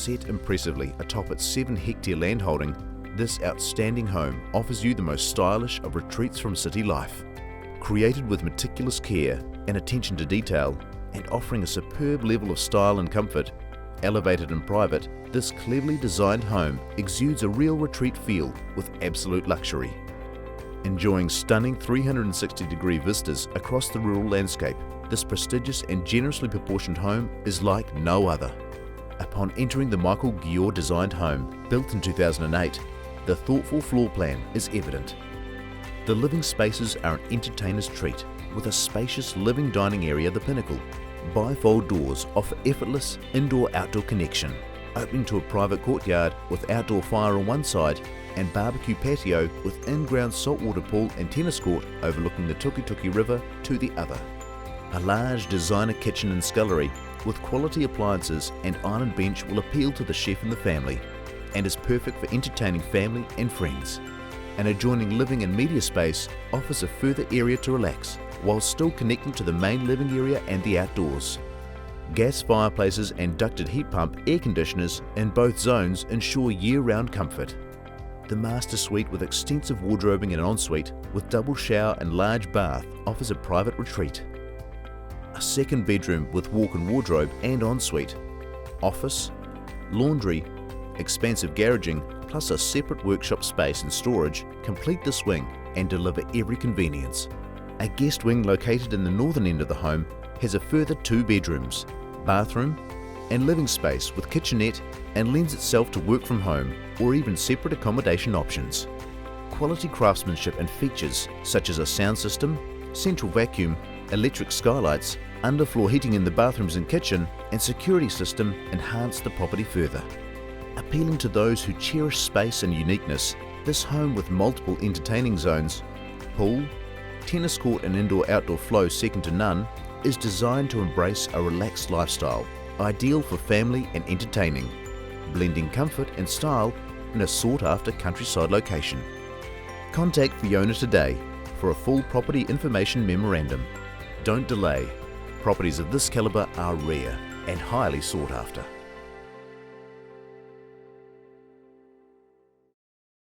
Set impressively atop its 7-hectare landholding, this outstanding home offers you the most stylish of retreats from city life. Created with meticulous care and attention to detail, and offering a superb level of style and comfort, elevated and private, this cleverly designed home exudes a real retreat feel with absolute luxury. Enjoying stunning 360-degree vistas across the rural landscape, this prestigious and generously proportioned home is like no other. Upon entering the Michael Geor designed home, built in 2008, the thoughtful floor plan is evident. The living spaces are an entertainer's treat, with a spacious living dining area, the pinnacle. Bifold doors offer effortless indoor-outdoor connection, opening to a private courtyard with outdoor fire on one side and barbecue patio with in-ground saltwater pool and tennis court overlooking the Tuki Tuki river to the other. A large designer kitchen and scullery with quality appliances and island bench will appeal to the chef and the family, and is perfect for entertaining family and friends. An adjoining living and media space offers a further area to relax, while still connecting to the main living area and the outdoors. Gas fireplaces and ducted heat pump air conditioners in both zones ensure year-round comfort. The master suite with extensive wardrobing and an ensuite with double shower and large bath offers a private retreat. A second bedroom with walk-in wardrobe and ensuite, office, laundry, expansive garaging, plus a separate workshop space and storage complete the swing and deliver every convenience. A guest wing located in the northern end of the home has a further 2 bedrooms, bathroom and living space with kitchenette, and lends itself to work from home or even separate accommodation options. Quality craftsmanship and features such as a sound system, central vacuum, electric skylights, underfloor heating in the bathrooms and kitchen, and security system enhance the property further. Appealing to those who cherish space and uniqueness, this home with multiple entertaining zones, pool, tennis court and indoor-outdoor flow second to none, is designed to embrace a relaxed lifestyle, ideal for family and entertaining, blending comfort and style in a sought-after countryside location. Contact Fiona today for a full property information memorandum. Don't delay. Properties of this calibre are rare and highly sought after.